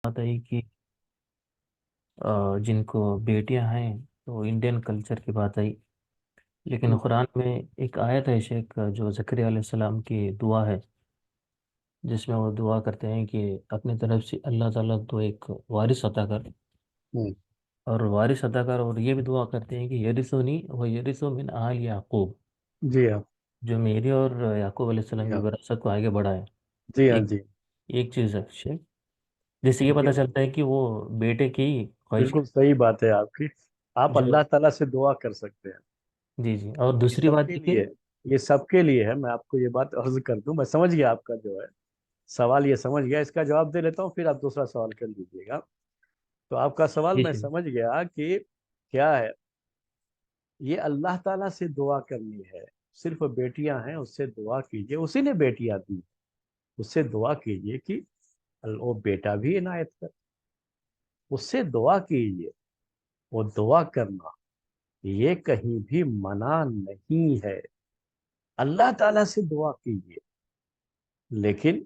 बात आई कि जिनको बेटियां हैं तो इंडियन कल्चर की बात आई। लेकिन हम्म, कुरान में एक आयत है शेख, जो ज़करिया अलैहिस्सलाम की दुआ है, जिसमें वो दुआ करते हैं कि अपनी तरफ से अल्लाह ताला तो एक वारिस अता कर, हम्म, और वारिस अता कर, और ये भी दुआ करते हैं कि यरिसुनी व यरिसु मिन आल याकूब, जी हाँ। जो मेरी और याकूब जी अलैहिस्सलाम की हाँ। विरासत को आगे बढ़ाए। जी हाँ। एक जी। एक चीज़ है शेख, जिससे ये जी पता हाँ। चलता है कि वो बेटे की ख्वाहिश बिल्कुल की सही बात है आपकी। आप जो। अल्लाह ताला से दुआ कर सकते हैं। जी जी, और ये दूसरी बात सबके ये कि लिए ये सबके लिए है। मैं आपको ये बात अर्ज कर दूं, मैं समझ गया आपका जो है सवाल, ये समझ गया। इसका जवाब दे लेता हूँ, फिर आप दूसरा सवाल कर लीजिएगा। तो आपका सवाल जी मैं जी समझ गया कि क्या है। ये अल्लाह ताला से दुआ करनी है। सिर्फ बेटियां हैं, उससे दुआ कीजिए, उसी ने बेटियां दी। उससे दुआ कीजिए कि वो बेटा भी इनायत कर। उससे दुआ कीजिए। वो दुआ करना ये कहीं भी मना नहीं है। अल्लाह ताला से दुआ कीजिए। लेकिन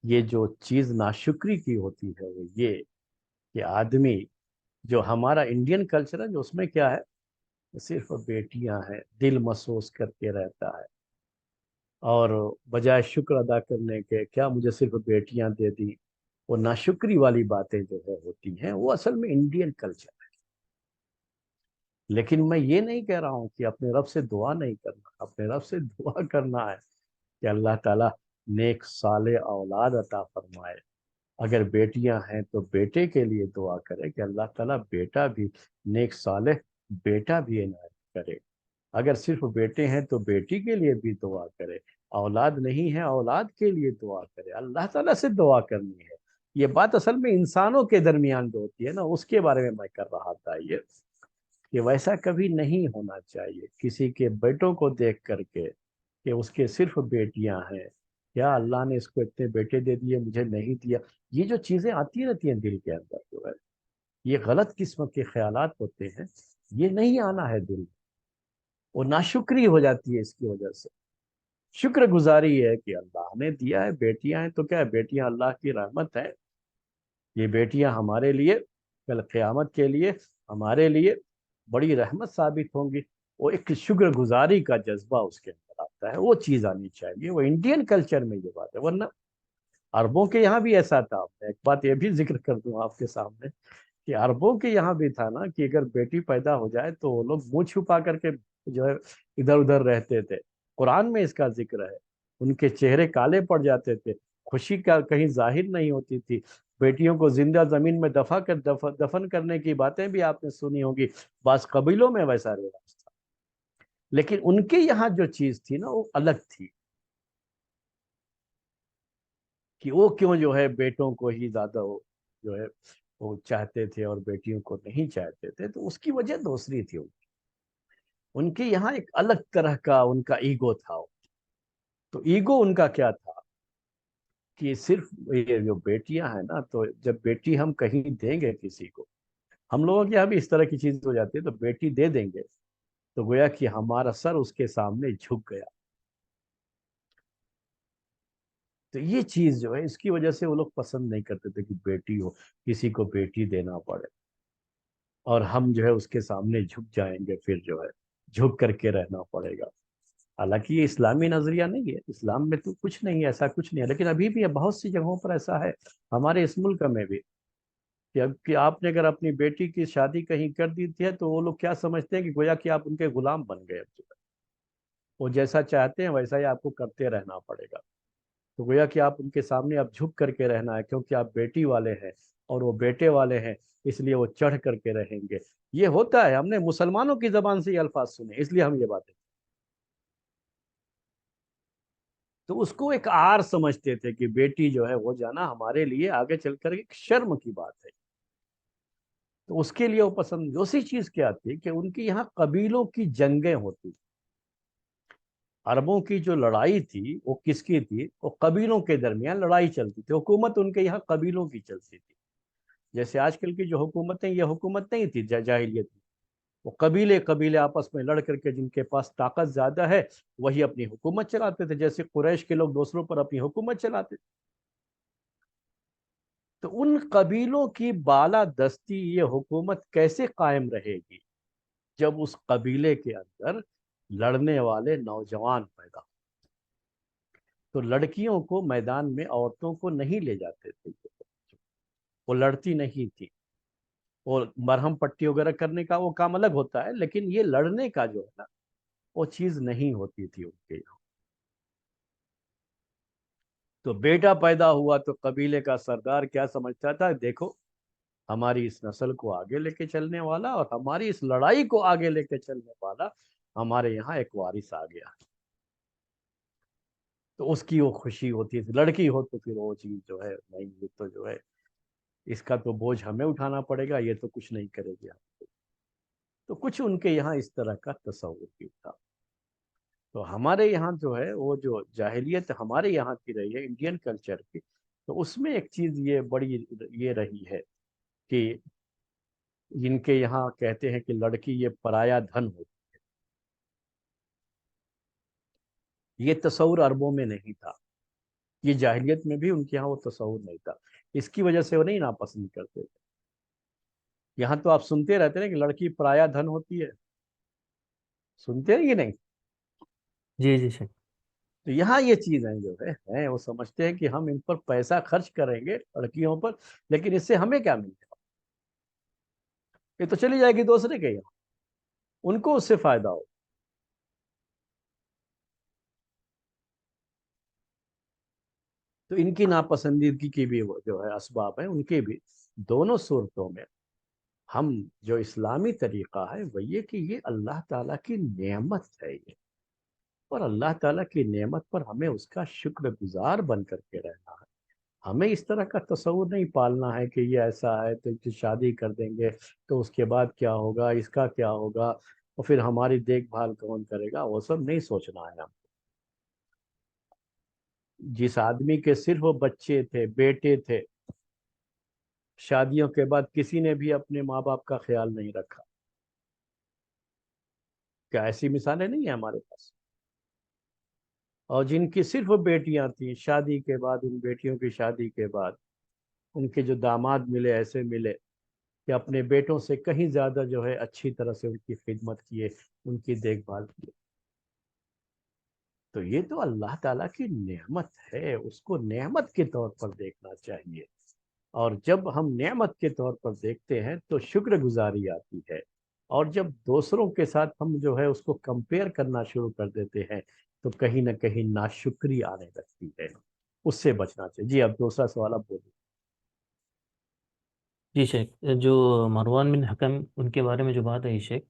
ये जो चीज नाशुक्री की होती है वो ये कि आदमी, जो हमारा इंडियन कल्चर है, जो उसमें क्या है, सिर्फ बेटियां हैं, दिल महसूस करके रहता है। और बजाय शुक्र अदा करने के, क्या मुझे सिर्फ बेटियां दे दी, वो नाशुक्री वाली बातें जो है होती हैं, वो असल में इंडियन कल्चर है। लेकिन मैं ये नहीं कह रहा हूँ कि अपने रब से दुआ नहीं करना। अपने रब से दुआ करना है कि अल्लाह ताला नेक साले औलाद अता फरमाए। अगर बेटियां हैं तो बेटे के लिए दुआ करे कि अल्लाह ताला बेटा भी नेक साले बेटा भी इनायत करे। अगर सिर्फ बेटे हैं तो बेटी के लिए भी दुआ करे। औलाद नहीं है, औलाद के लिए दुआ करे। अल्लाह ताला से दुआ करनी है। ये बात असल में इंसानों के दरमियान जो होती है ना, उसके बारे में मैं कर रहा था। ये कि वैसा कभी नहीं होना चाहिए किसी के बेटों को देख करके कि उसके सिर्फ बेटियां हैं, क्या अल्लाह ने इसको इतने बेटे दे दिए, मुझे नहीं दिया। ये जो चीजें आती रहती हैं दिल के अंदर जो है, ये गलत किस्म के ख्यालात होते हैं। ये नहीं आना है दिल में। वो नाशुक्री हो जाती है इसकी वजह से। शुक्र गुजारी है कि अल्लाह ने दिया है। बेटियां हैं तो क्या है, बेटियां अल्लाह की रहमत है। ये बेटियां हमारे लिए कल क़यामत के लिए हमारे लिए बड़ी रहमत साबित होंगी। वो एक शुक्र गुजारी का जज्बा उसके अंदर आता है, वो चीज आनी चाहिए। वो इंडियन कल्चर में ये बात है, वरना अरबों के यहाँ भी ऐसा था। मैं एक बात ये भी जिक्र कर दूं आपके सामने कि अरबों के यहाँ भी था ना, कि अगर बेटी पैदा हो जाए तो वो लोग मुंह छुपा करके जो है इधर उधर रहते थे। कुरान में इसका जिक्र है। उनके चेहरे काले पड़ जाते थे, खुशी का कहीं जाहिर नहीं होती थी। बेटियों को जिंदा जमीन में दफन करने की बातें भी आपने सुनी होगी। बास कबीलों में वैसा रिवाज था। लेकिन उनके यहाँ जो चीज थी ना, वो अलग थी। कि वो क्यों जो है बेटों को ही ज्यादा वो जो है वो चाहते थे और बेटियों को नहीं चाहते थे, तो उसकी वजह दूसरी थी। उनके यहाँ एक अलग तरह का उनका ईगो था। तो ईगो उनका क्या था कि सिर्फ ये जो बेटियां हैं ना, तो जब बेटी हम कहीं देंगे किसी को, हम लोगों के यहाँ भी इस तरह की चीज हो जाती है, तो बेटी दे देंगे तो गोया कि हमारा सर उसके सामने झुक गया। तो ये चीज जो है, इसकी वजह से वो लोग पसंद नहीं करते थे कि बेटी हो, किसी को बेटी देना पड़े और हम जो है उसके सामने झुक जाएंगे, फिर जो है झुक करके रहना पड़ेगा। हालांकि ये इस्लामी नजरिया नहीं है। इस्लाम में तो कुछ नहीं है, ऐसा कुछ नहीं है। लेकिन अभी भी बहुत सी जगहों पर ऐसा है, हमारे इस मुल्क में भी, कि अब कि आपने अगर अपनी बेटी की शादी कहीं कर दी थी है, तो वो लोग क्या समझते हैं कि गोया कि आप उनके गुलाम बन गए। अब जो है, वो जैसा चाहते हैं वैसा ही आपको करते रहना पड़ेगा। तो गोया कि आप उनके सामने अब झुक करके रहना है, क्योंकि आप बेटी वाले हैं और वो बेटे वाले हैं, इसलिए वो चढ़ करके रहेंगे। ये होता है, हमने मुसलमानों की जबान से ये अल्फाज सुने, इसलिए हम ये बातें। तो उसको एक आर समझते थे कि बेटी जो है वो जाना हमारे लिए आगे चलकर एक शर्म की बात है। तो उसके लिए वो पसंद। दूसरी चीज क्या थी कि उनके यहाँ कबीलों की जंगें होती। अरबों की जो लड़ाई थी वो किसकी थी, वो कबीलों के दरमियान लड़ाई चलती थी। हुकूमत उनके यहाँ कबीलों की चलती थी। जैसे आजकल की जो हुकूमतें, ये हुकूमत नहीं थी जाहिलियत में। वो कबीले कबीले आपस में लड़ करके जिनके पास ताकत ज्यादा है वही अपनी हुकूमत चलाते थे। जैसे कुरैश के लोग दूसरों पर अपनी हुकूमत चलाते थे। تو ان قبیلوں کی بالادستی، یہ حکومت کیسے قائم رہے گی جب اس قبیلے کے اندر لڑنے والے نوجوان پیدا ہوں؟ تو لڑکیوں کو میدان میں عورتوں کو نہیں لے جاتے تھے، وہ لڑتی نہیں تھی. اور مرہم پٹی وغیرہ کرنے کا وہ کام الگ ہوتا ہے، لیکن یہ لڑنے کا جو ہے نا وہ چیز نہیں ہوتی تھی ان کے یہاں. تو بیٹا پیدا ہوا تو قبیلے کا سردار کیا سمجھتا تھا، دیکھو ہماری اس نسل کو آگے لے کے چلنے والا اور ہماری اس لڑائی کو آگے لے کے چلنے والا ہمارے یہاں ایک وارث آ گیا. تو اس کی وہ خوشی ہوتی تھی. لڑکی ہو تو پھر وہ چیز جو ہے نہیں، یہ تو جو ہے اس کا تو بوجھ ہمیں اٹھانا پڑے گا، یہ تو کچھ نہیں کرے گی. تو کچھ ان کے یہاں اس طرح کا تصور بھی تھا. تو ہمارے یہاں جو ہے وہ جو جاہلیت ہمارے یہاں کی رہی ہے انڈین کلچر کی، تو اس میں ایک چیز یہ بڑی یہ رہی ہے کہ جن کے یہاں کہتے ہیں کہ لڑکی یہ پرایا دھن ہوتی. یہ تصور عربوں میں نہیں تھا، یہ جاہلیت میں بھی ان کے یہاں وہ تصور نہیں تھا. اس کی وجہ سے وہ نہیں ناپسند کرتے تھے. یہاں تو آپ سنتے رہتے ہیں کہ لڑکی پرایا دھن ہوتی ہے، سنتے ہیں کہ نہیں؟ جی جی شیخ. تو یہاں یہ چیزیں جو ہے وہ سمجھتے ہیں کہ ہم ان پر پیسہ خرچ کریں گے لڑکیوں پر، لیکن اس سے ہمیں کیا ملے گا؟ یہ تو چلی جائے گی دوسرے کے یہاں، ان کو اس سے فائدہ ہو. تو ان کی ناپسندیدگی کی بھی وہ جو ہے اسباب ہیں، ان کے بھی دونوں صورتوں میں ہم جو اسلامی طریقہ ہے وہ یہ کہ یہ اللہ تعالیٰ کی نعمت ہے یہ، اور اللہ تعالیٰ کی نعمت پر ہمیں اس کا شکر گزار بن کر کے رہنا ہے. ہمیں اس طرح کا تصور نہیں پالنا ہے کہ یہ ایسا ہے تو شادی کر دیں گے تو اس کے بعد کیا ہوگا، اس کا کیا ہوگا، اور پھر ہماری دیکھ بھال کون کرے گا. وہ سب نہیں سوچنا ہے ہم. جس آدمی کے صرف بچے تھے، بیٹے تھے، شادیوں کے بعد کسی نے بھی اپنے ماں باپ کا خیال نہیں رکھا. کیا ایسی مثالیں نہیں ہیں ہمارے پاس؟ اور جن کی صرف بیٹیاں تھیں، شادی کے بعد ان بیٹیوں کی شادی کے بعد ان کے جو داماد ملے ایسے ملے کہ اپنے بیٹوں سے کہیں زیادہ جو ہے اچھی طرح سے ان کی خدمت کیے، ان کی دیکھ بھال کیے. تو یہ تو اللہ تعالیٰ کی نعمت ہے، اس کو نعمت کے طور پر دیکھنا چاہیے. اور جب ہم نعمت کے طور پر دیکھتے ہیں تو شکر گزاری آتی ہے. اور جب دوسروں کے ساتھ ہم جو ہے اس کو کمپیئر کرنا شروع کر دیتے ہیں تو کہیں نہ کہیں ناشکری آنے لگتی ہے. اس سے بچنا چاہیے. جی اب دوسرا سوال آپ بولیے. جی شیخ، جو مروان بن حکم ان کے بارے میں جو بات ہے شیخ،